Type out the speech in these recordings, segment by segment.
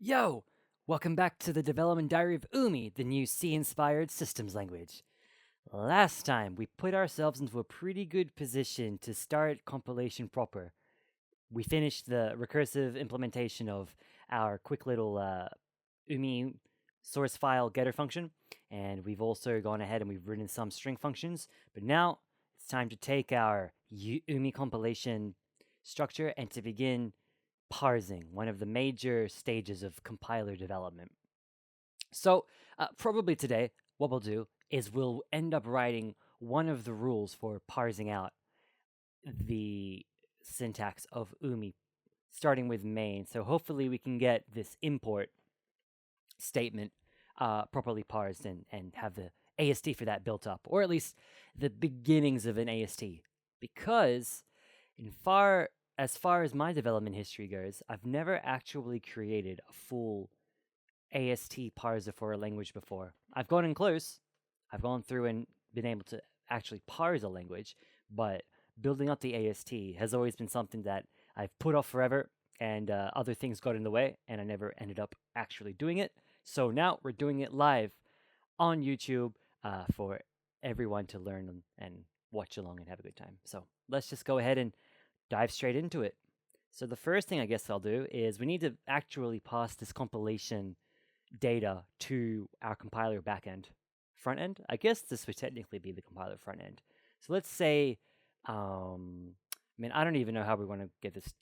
Yo! Welcome back to the development diary of Umi, the new C-inspired systems language. Last time, we put ourselves into a pretty good position to start compilation proper. We finished the recursive implementation of our quick little Umi source file getter function, and we've also gone ahead and we've written some string functions, but now it's time to take our Umi compilation structure and to begin parsing, one of the major stages of compiler development. So, probably today, what we'll do is we'll end up writing one of the rules for parsing out the syntax of UMI, starting with main. So, hopefully, we can get this import statement properly parsed and have the AST for that built up, or at least the beginnings of an AST. Because as far as my development history goes, I've never actually created a full AST parser for a language before. I've gotten close. I've gone through and been able to actually parse a language, but building up the AST has always been something that I've put off forever, and other things got in the way, and I never ended up actually doing it. So now we're doing it live on YouTube for everyone to learn and watch along and have a good time. So let's just go ahead and dive straight into it. So the first thing I guess I'll do is we need to actually pass this compilation data to our compiler backend. Front end? I guess this would technically be the compiler front end. So let's say, I I don't even know how we want to get this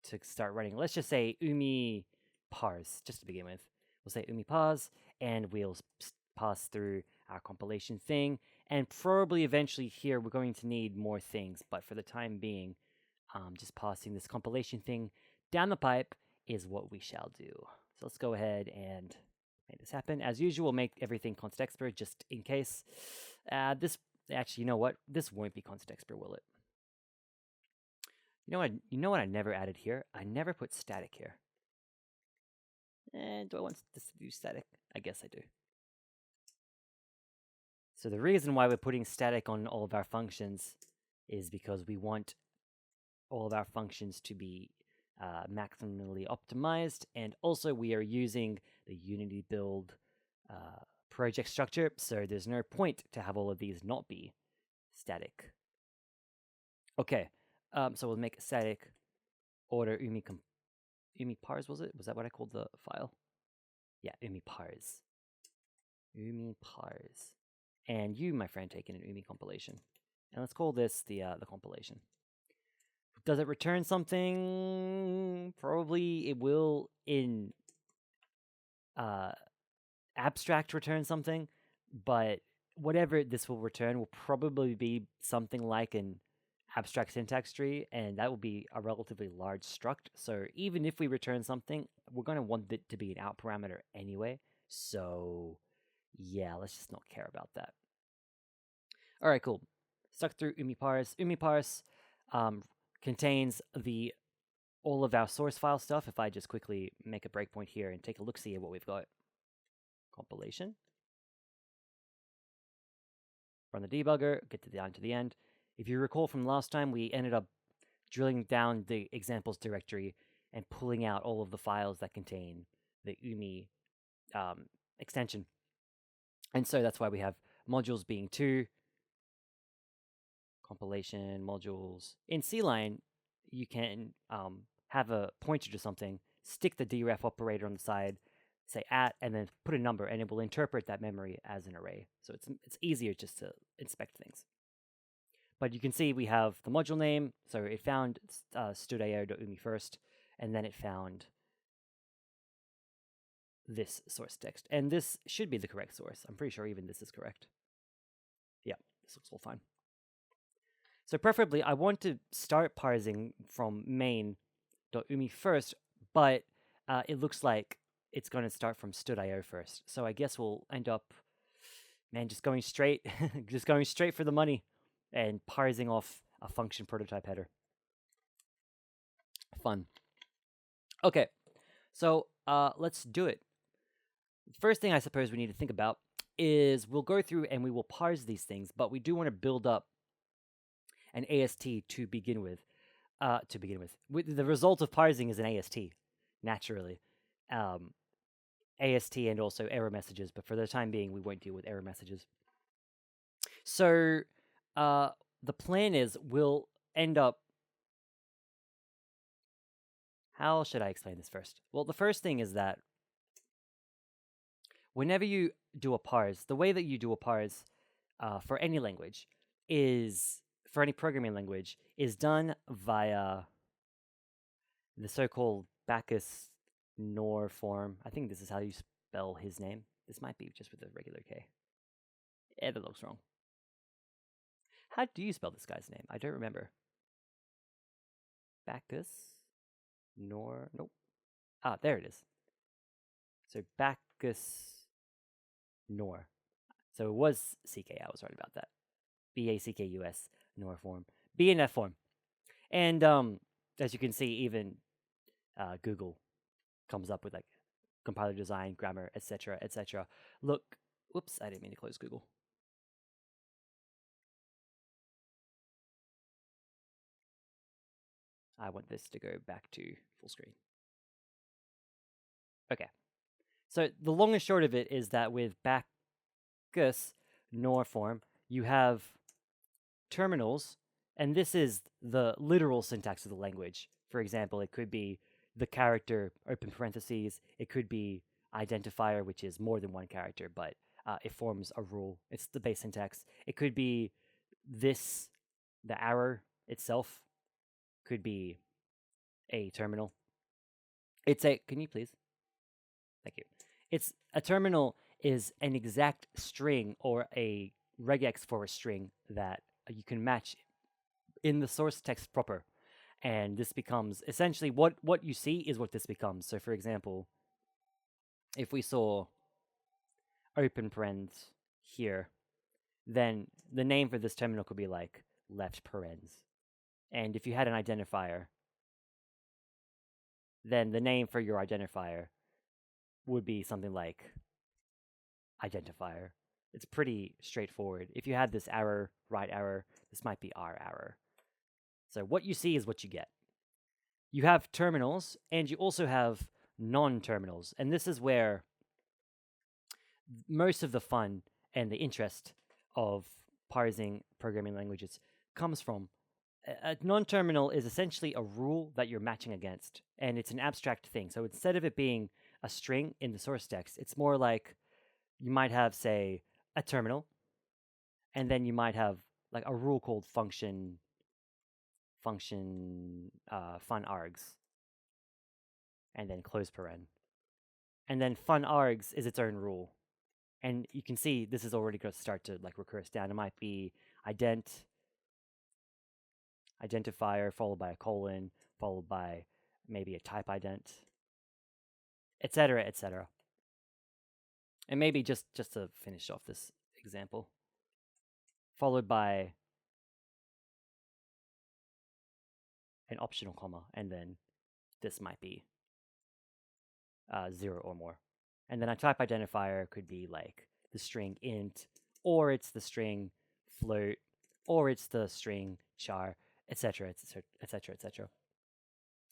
to start running. Let's just say umi parse, just to begin with. We'll say umi parse, and we'll pass through our compilation thing. And probably eventually here we're going to need more things, but for the time being, just passing this compilation thing down the pipe is what we shall do. So let's go ahead and make this happen. As usual, we'll make everything const expert just in case. Actually, you know what? This won't be const expert, will it? You know what I never added here? I never put static here. And do I want this to do static? I guess I do. So the reason why we're putting static on all of our functions is because we want all of our functions to be maximally optimized, and also we are using the Unity build project structure, so there's no point to have all of these not be static. Okay, so we'll make a static order umi parse, was it? Was that what I called the file? Yeah, umi parse. Umi parse. And you, my friend, take in an umi compilation. And let's call this the compilation. Does it return something? Probably it will in abstract return something, but whatever this will return will probably be something like an abstract syntax tree, and that will be a relatively large struct. So even if we return something, we're going to want it to be an out parameter anyway. So yeah, let's just not care about that. All right, cool. Stuck through umi parse. Umi parse contains all of our source file stuff. If I just quickly make a breakpoint here and take a look-see at what we've got. Compilation. Run the debugger, get down to the end. If you recall from last time, we ended up drilling down the examples directory and pulling out all of the files that contain the UMI extension. And so that's why we have modules being 2, compilation modules. In C-line, you can have a pointer to something, stick the deref operator on the side, say @ and then put a number, and it will interpret that memory as an array. So it's easier just to inspect things. But you can see we have the module name, so it found std.io.umi first, and then it found this source text. And this should be the correct source. I'm pretty sure even this is correct. Yeah, this looks all fine. So preferably, I want to start parsing from main.umi first, but it looks like it's going to start from std.io first. So I guess we'll end up, just going straight, just going straight for the money and parsing off a function prototype header. Fun. Okay, so let's do it. First thing I suppose we need to think about is we'll go through and we will parse these things, but we do want to build up an AST to begin with. The result of parsing is an AST, naturally. AST and also error messages, but for the time being, we won't deal with error messages. So the plan is we'll end up. How should I explain this first? Well, the first thing is that whenever you do a parse, the way that you do a parse for any language is, for any programming language, is done via the so-called Bacchus nor form. I think this is how you spell his name. This might be just with a regular K. Yeah, that looks wrong. How do you spell this guy's name? I don't remember. Bacchus nor, nope. Ah, there it is. So Bacchus nor. So it was CK, I was right about that. BACKUS nor form. B and F form. And as you can see, even Google comes up with like compiler design, grammar, etc., etc. Look, whoops, I didn't mean to close Google. I want this to go back to full screen. Okay. So the long and short of it is that with Bacchus nor form, you have terminals, and this is the literal syntax of the language. For example, it could be the character open parentheses. It could be identifier, which is more than one character, but it forms a rule. It's the base syntax. It could be this, the arrow itself could be a terminal. It's a, can you please? Thank you. It's a terminal is an exact string or a regex for a string that you can match in the source text proper. And this becomes essentially what you see is what this becomes. So for example, if we saw open parens here, then the name for this terminal could be like left parens. And if you had an identifier, then the name for your identifier would be something like identifier. It's pretty straightforward. If you had this arrow, right arrow, this might be R arrow. So what you see is what you get. You have terminals, and you also have non-terminals. And this is where most of the fun and the interest of parsing programming languages comes from. A non-terminal is essentially a rule that you're matching against, and it's an abstract thing. So instead of it being a string in the source text, it's more like you might have, say, a terminal, and then you might have like a rule called function fun args, and then close paren. And then fun args is its own rule. And you can see this is already going to start to like recurse down. It might be identifier followed by a colon, followed by maybe a type ident, etc., etc. And maybe just to finish off this example, followed by an optional comma, and then this might be 0 or more. And then a type identifier could be like the string int, or it's the string float, or it's the string char, etc., etc., etc., etc.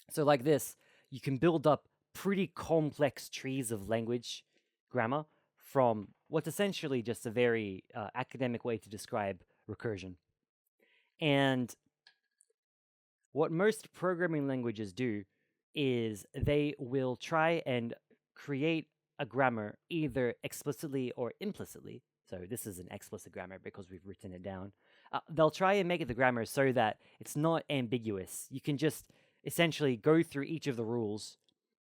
So like this, you can build up pretty complex trees of language grammar from what's essentially just a very academic way to describe recursion. And what most programming languages do is they will try and create a grammar either explicitly or implicitly. So this is an explicit grammar because we've written it down. They'll try and make it the grammar so that it's not ambiguous. You can just essentially go through each of the rules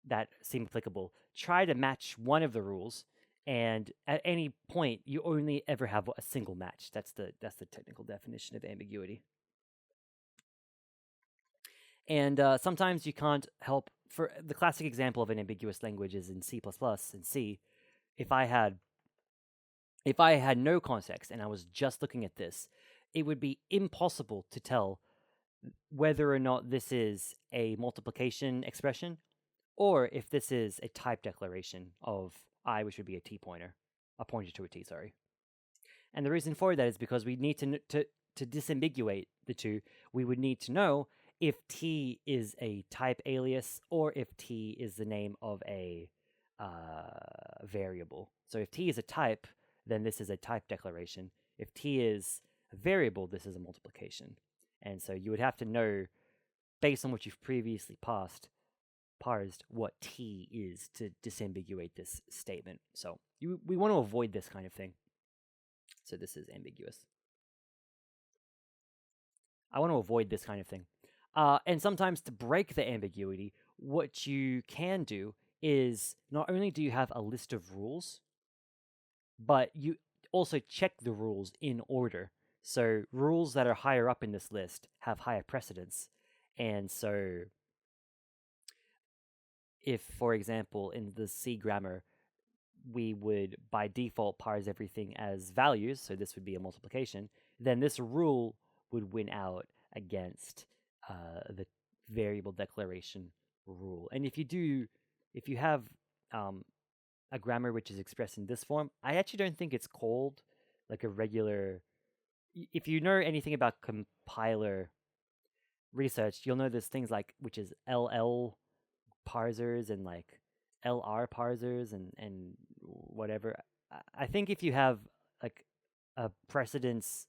that seem applicable, try to match one of the rules, and at any point you only ever have a single match. That's the technical definition of ambiguity. And sometimes you can't help. For the classic example of an ambiguous language is in C++ and C. If I had no context and I was just looking at this, it would be impossible to tell whether or not this is a multiplication expression or if this is a type declaration of I, which would be a t pointer, a pointer to a t, sorry. And the reason for that is because we need to disambiguate the two, we would need to know if t is a type alias or if t is the name of a variable. So if t is a type, then this is a type declaration. If t is a variable, this is a multiplication. And so you would have to know, based on what you've previously parsed, what t is to disambiguate this statement. So we want to avoid this kind of thing. So this is ambiguous. I want to avoid this kind of thing. And sometimes to break the ambiguity, what you can do is not only do you have a list of rules, but you also check the rules in order. So rules that are higher up in this list have higher precedence. And so if, for example, in the C grammar, we would by default parse everything as values, so this would be a multiplication, then this rule would win out against the variable declaration rule. And if you have a grammar which is expressed in this form, I actually don't think it's called like a regular. If you know anything about compiler research, you'll know there's things like which is LL parsers and like LR parsers and whatever. I think if you have like a precedence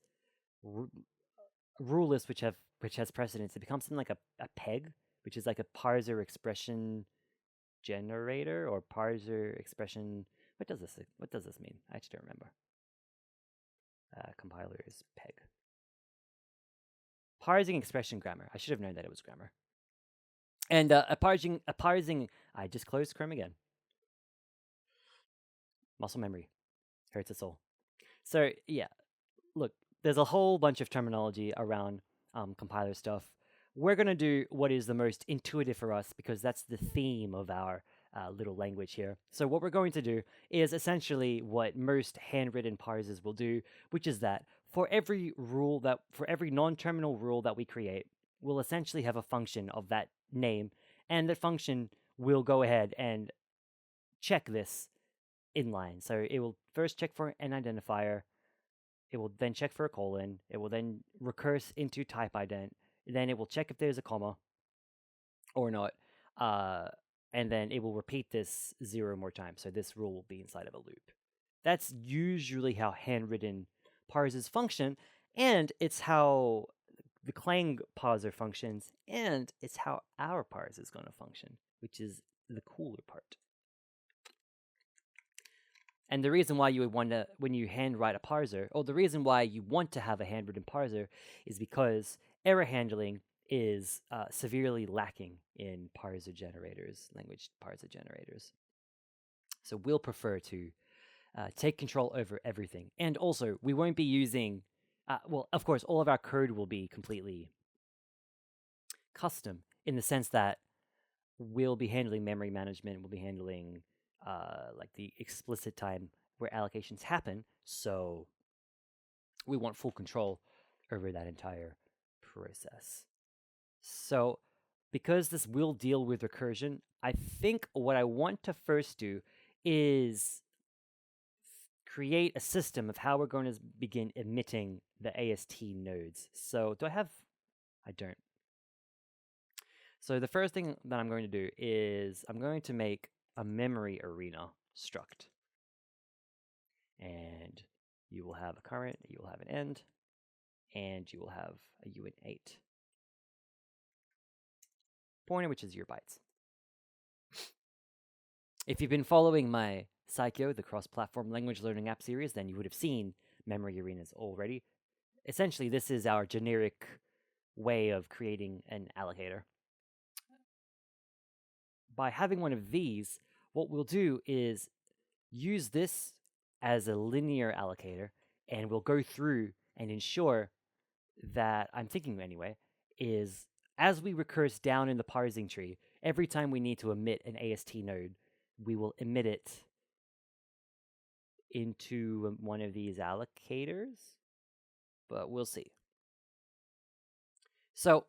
rule list which has precedence, it becomes something like a peg, which is like a parser expression generator or parser expression. What does this mean? I actually don't remember. Compiler is peg. Parsing expression grammar. I should have known that it was grammar. And a parsing. I just closed Chrome again. Muscle memory hurts its soul. So yeah, look, there's a whole bunch of terminology around compiler stuff. We're gonna do what is the most intuitive for us because that's the theme of our little language here. So what we're going to do is essentially what most handwritten parsers will do, which is that for every non-terminal rule that we create, we'll essentially have a function of that name, and the function will go ahead and check this inline. So it will first check for an identifier, it will then check for a colon, it will then recurse into type ident, then it will check if there's a comma or not, and then it will repeat this 0 more times. So this rule will be inside of a loop. That's usually how handwritten parsers function, and it's how the Clang parser functions, and it's how our parser is going to function, which is the cooler part. And the reason why you would want to, when you handwrite a parser, or the reason why you want to have a handwritten parser, is because error handling is severely lacking in parser generators, language parser generators. So we'll prefer to take control over everything. And also, we won't be using, well, of course, all of our code will be completely custom in the sense that we'll be handling memory management, we'll be handling like the explicit time where allocations happen. So we want full control over that entire process. So because this will deal with recursion, I think what I want to first do is create a system of how we're going to begin emitting the AST nodes. So do I have? I don't. So the first thing that I'm going to do is I'm going to make a memory arena struct. And you will have a current, you will have an end, and you will have a uint8 pointer, which is your bytes. If you've been following my Psycho, the cross-platform language learning app series, then you would have seen memory arenas already. Essentially, this is our generic way of creating an allocator. By having one of these, what we'll do is use this as a linear allocator, and we'll go through and ensure that, I'm thinking anyway, is as we recurse down in the parsing tree, every time we need to emit an AST node, we will emit it into one of these allocators, but we'll see. So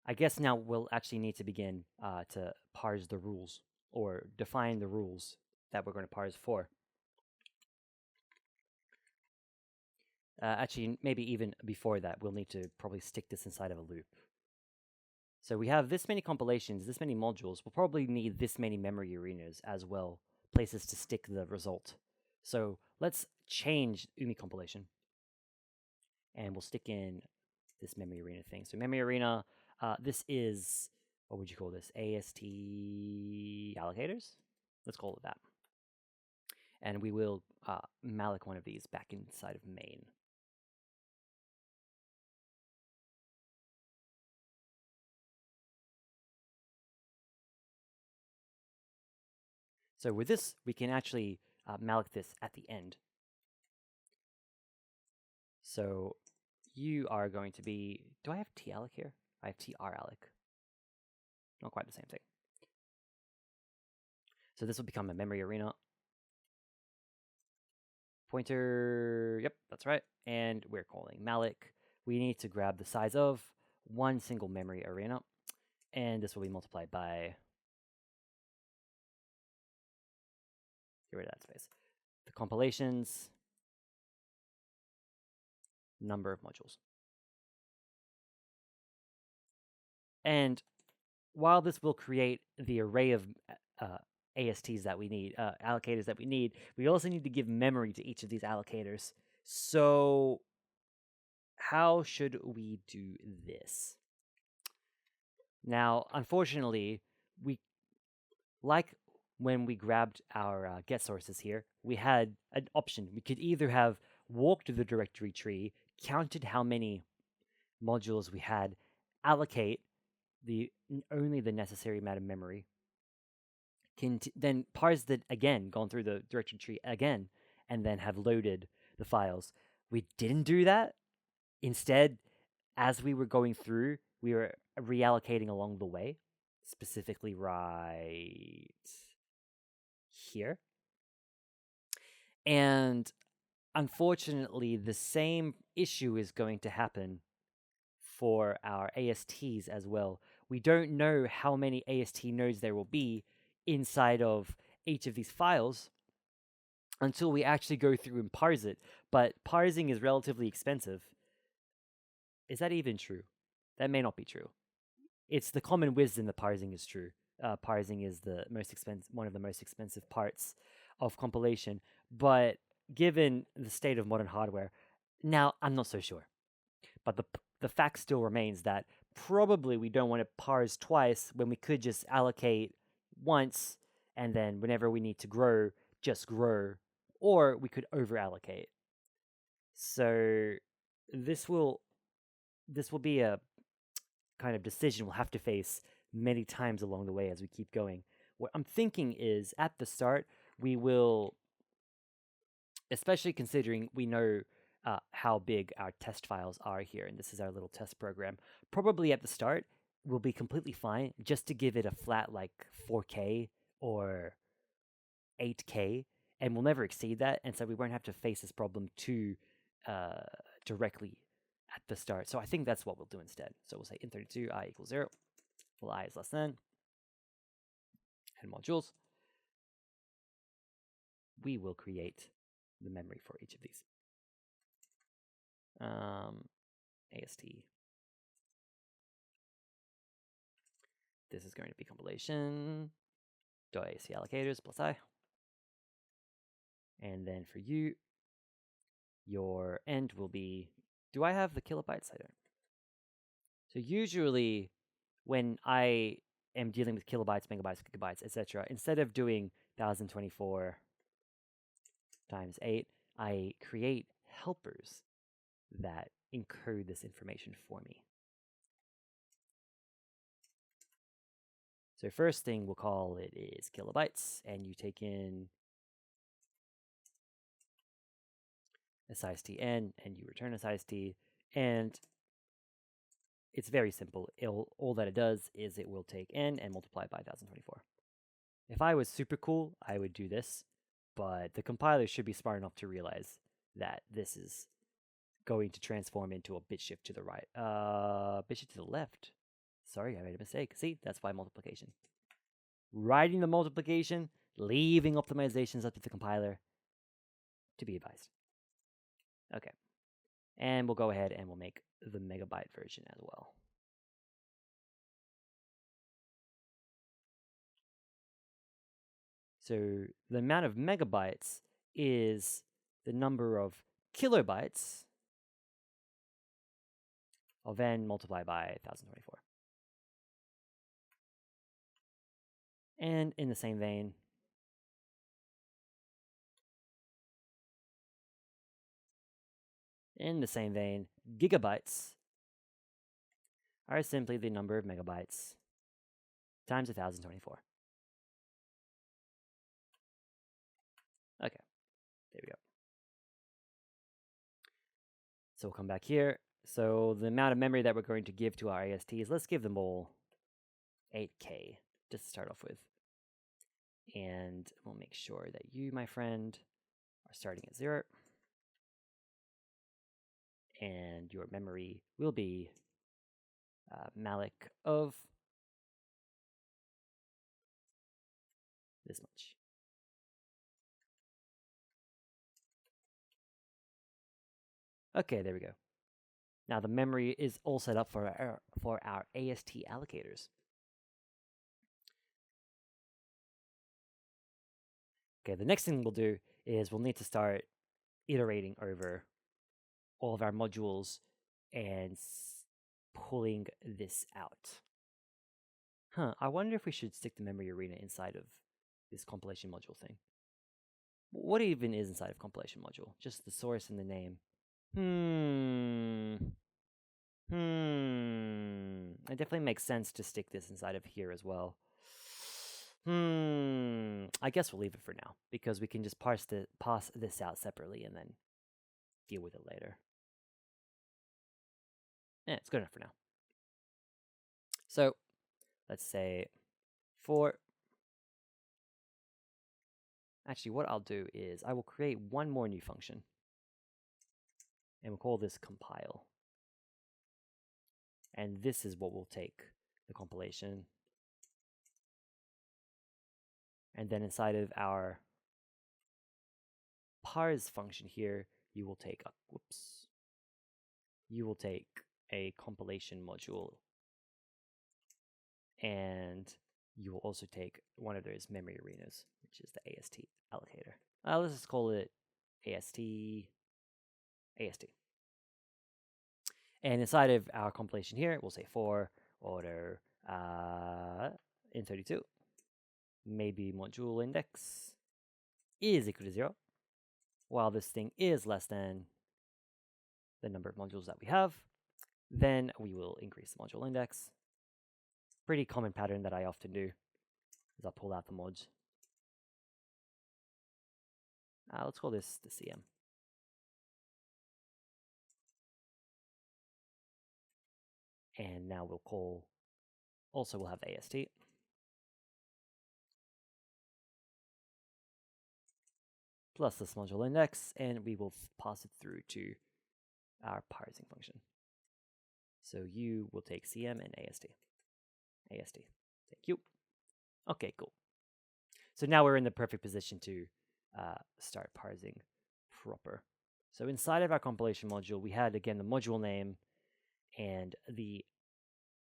I guess now we'll actually need to begin to parse the rules, or define the rules that we're going to parse for. Actually, maybe even before that, we'll need to probably stick this inside of a loop. So we have this many compilations, this many modules. We'll probably need this many memory arenas as well, places to stick the result. So let's change UMI compilation. And we'll stick in this memory arena thing. So memory arena, this is, what would you call this? AST allocators? Let's call it that. And we will malloc one of these back inside of main. So with this, we can actually malloc this at the end. So you are going to be, do I have talloc here? I have tralloc. Not quite the same thing. So this will become a memory arena. Pointer, yep, that's right. And we're calling malloc. We need to grab the size of one single memory arena. And this will be multiplied by, get rid of that space. The compilations, number of modules. And while this will create the array of ASTs that we need, allocators that we need, we also need to give memory to each of these allocators. So how should we do this? Now, unfortunately, we, like when we grabbed our get sources here, we had an option. We could either have walked the directory tree, counted how many modules we had, allocate only the necessary amount of memory, then parse it again, gone through the directory tree again, and then have loaded the files. We didn't do that. Instead, as we were going through, we were reallocating along the way, specifically right here. And unfortunately, the same issue is going to happen for our ASTs as well. We don't know how many AST nodes there will be inside of each of these files until we actually go through and parse it. But parsing is relatively expensive. Is that even true? That may not be true. It's the common wisdom that parsing is true. Parsing is the most one of the most expensive parts of compilation. But given the state of modern hardware, now I'm not so sure. But the fact still remains that probably we don't want to parse twice when we could just allocate once, and then whenever we need to grow, just grow, or we could over allocate. So this will be a kind of decision we'll have to face many times along the way as we keep going. What I'm thinking is at the start, we will, especially considering we know how big our test files are here, and this is our little test program, probably at the start, we'll be completely fine just to give it a flat like 4K or 8K, and we'll never exceed that, and so we won't have to face this problem too directly at the start. So I think that's what we'll do instead. So we'll say int32 I equals 0, well I is less than, and modules. We will create the memory for each of these. AST. This is going to be compilation .ast allocators plus I. And then for you, your end will be, do I have the kilobytes? I don't. So usually when I am dealing with kilobytes, megabytes, gigabytes, etc., instead of doing 1024 times 8, I create helpers that encode this information for me. So first thing we'll call it is kilobytes, and you take in SIST n, and you return SIST, and it's very simple. All that it does is it will take n and multiply by 1024. If I was super cool, I would do this, but the compiler should be smart enough to realize that this is going to transform into a bit shift to the right. Bit shift to the left. Sorry, I made a mistake. See, that's why multiplication. Writing the multiplication, leaving optimizations up to the compiler, to be advised. Okay. And we'll go ahead and we'll make the megabyte version as well. So the amount of megabytes is the number of kilobytes of n multiplied by 1024. And in the same vein, gigabytes are simply the number of megabytes times 1024. Okay, there we go. So we'll come back here. So the amount of memory that we're going to give to our ASTs, let's give them all 8K just to start off with. And we'll make sure that you, my friend, are starting at 0. And your memory will be malloc of this much. Okay, there we go. Now the memory is all set up for our AST allocators. Okay, the next thing we'll do is we'll need to start iterating over all of our modules and pulling this out. I wonder if we should stick the memory arena inside of this compilation module thing. What even is inside of compilation module? Just the source and the name. It definitely makes sense to stick this inside of here as well. I guess we'll leave it for now because we can just parse this out separately and then deal with it later. Yeah, it's good enough for now. So let's say for. Actually, what I'll do is I will create one more new function. And we'll call this compile. And this is what will take the compilation. And then inside of our parse function here, you will take a compilation module. And you will also take one of those memory arenas, which is the AST allocator. Let's just call it AST. And inside of our compilation here, we'll say for order in 32, maybe module index is equal to 0, while this thing is less than the number of modules that we have, then we will increase the module index. Pretty common pattern that I often do is I'll pull out the mods. Let's call this the CM. And now we'll have the AST. Plus this module index, and we will pass it through to our parsing function. So you will take CM and AST. Thank you. Okay, cool. So now we're in the perfect position to start parsing proper. So inside of our compilation module, we had, again, the module name and the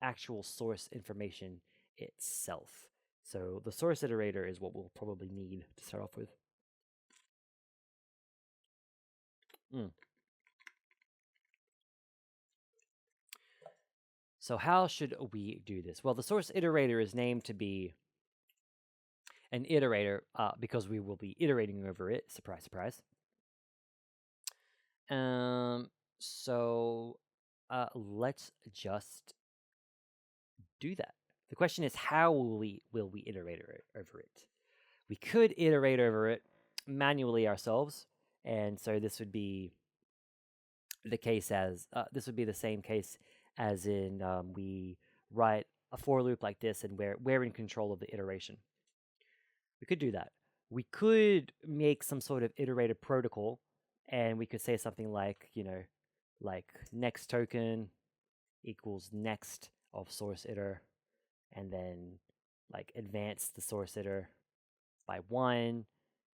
actual source information itself. So the source iterator is what we'll probably need to start off with. So how should we do this? Well, the source iterator is named to be an iterator because we will be iterating over it. Surprise, surprise. So let's just do that. The question is, how will we iterate over it? We could iterate over it manually ourselves, and so this would be the case as this would be the same case as in we write a for loop like this, and we're in control of the iteration. We could do that. We could make some sort of iterated protocol, and we could say something like, like next token equals next of source iter, and then like advance the source iter by 1,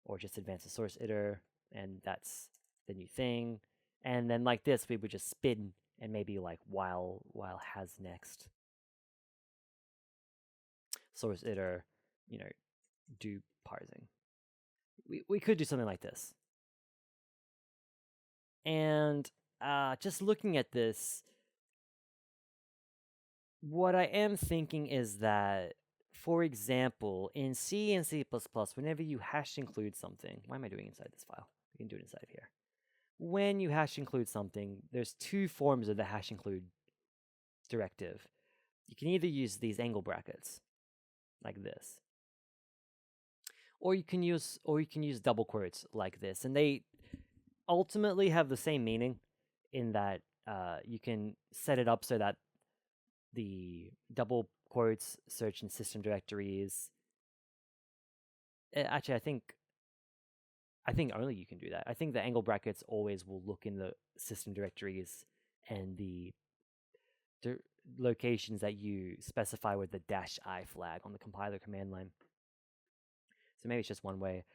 or just advance the source iter, and that's the new thing. And then like this, we would just spin and maybe like while has next source iter, do parsing. we could do something like this. And just looking at this, what I am thinking is that, for example, in C and C++, whenever you hash include something, why am I doing inside this file? You can do it inside of here. When you hash include something, there's two forms of the hash include directive. You can either use these angle brackets, like this, or you can use double quotes like this, and they ultimately have the same meaning in that you can set it up so that the double quotes search in system directories. Actually, I think only you can do that. I think the angle brackets always will look in the system directories and the locations that you specify with the -I flag on the compiler command line. So maybe it's just one way.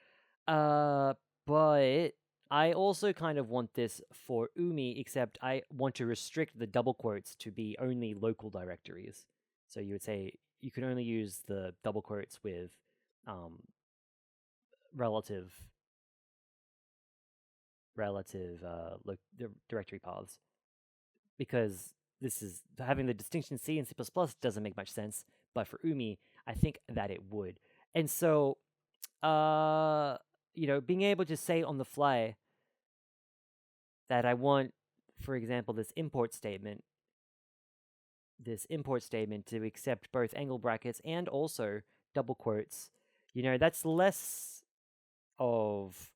But I also kind of want this for UMI, except I want to restrict the double quotes to be only local directories. So you would say you can only use the double quotes with relative directory paths, because this is having the distinction C and C++ doesn't make much sense, but for UMI, I think that it would. And so, being able to say on the fly that I want, for example, this import statement to accept both angle brackets and also double quotes, that's less of,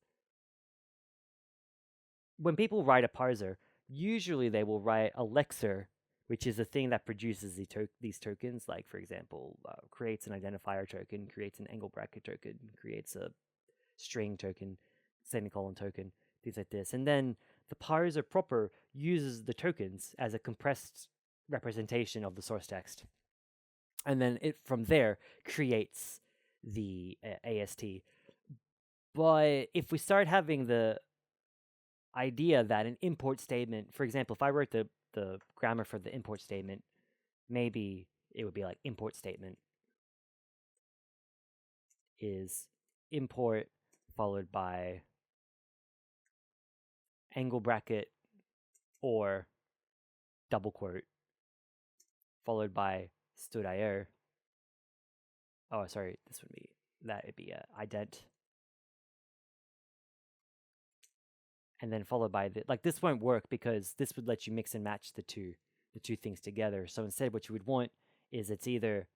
when people write a parser, usually they will write a lexer, which is a thing that produces these tokens, like, for example, creates an identifier token, creates an angle bracket token, creates a string token, semicolon token, things like this. And then the parser proper uses the tokens as a compressed representation of the source text. And then it, from there, creates the AST. But if we start having the idea that an import statement, for example, if I wrote the grammar for the import statement, maybe it would be like import statement is import followed by angle bracket or double quote followed by std. Oh, sorry, that'd be a ident. And then followed by this won't work because this would let you mix and match the two things together. So instead, what you would want is it's either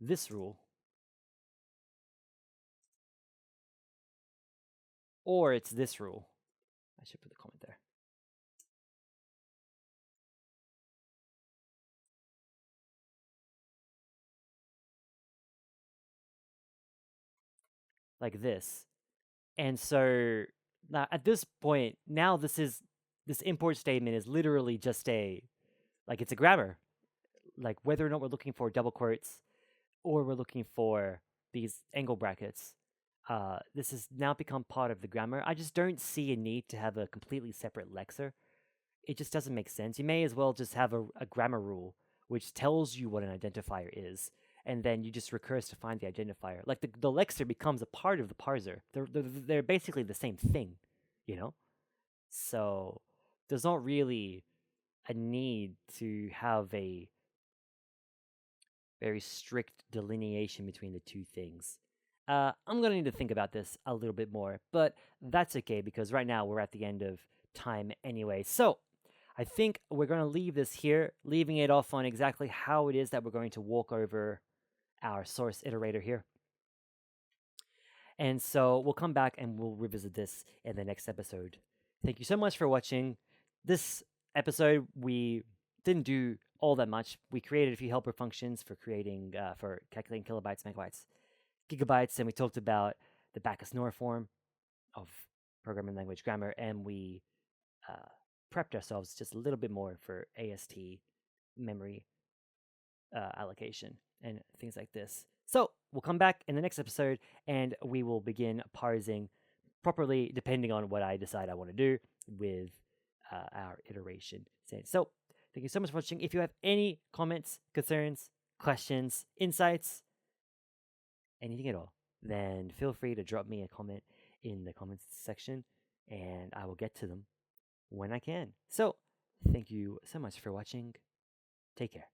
this rule or it's this rule. I should put the comment there. Like this. And so now at this point, now this import statement is literally just it's a grammar. Like whether or not we're looking for double quotes or we're looking for these angle brackets, this has now become part of the grammar. I just don't see a need to have a completely separate lexer. It just doesn't make sense. You may as well just have a grammar rule which tells you what an identifier is, and then you just recurse to find the identifier. Like the lexer becomes a part of the parser. They're basically the same thing, So there's not really a need to have a very strict delineation between the two things. I'm going to need to think about this a little bit more, but that's okay because right now we're at the end of time anyway. So I think we're going to leave this here, leaving it off on exactly how it is that we're going to walk over our source iterator here. And so we'll come back and we'll revisit this in the next episode. Thank you so much for watching. This episode, we didn't do all that much. We created a few helper functions for calculating kilobytes, megabytes, gigabytes, and we talked about the Backus-Nor form of programming language grammar, and we prepped ourselves just a little bit more for AST memory allocation and things like this. So we'll come back in the next episode and we will begin parsing properly depending on what I decide I want to do with our iteration. So thank you so much for watching. If you have any comments, concerns, questions, insights, anything at all, then feel free to drop me a comment in the comments section, and I will get to them when I can. So, thank you so much for watching. Take care.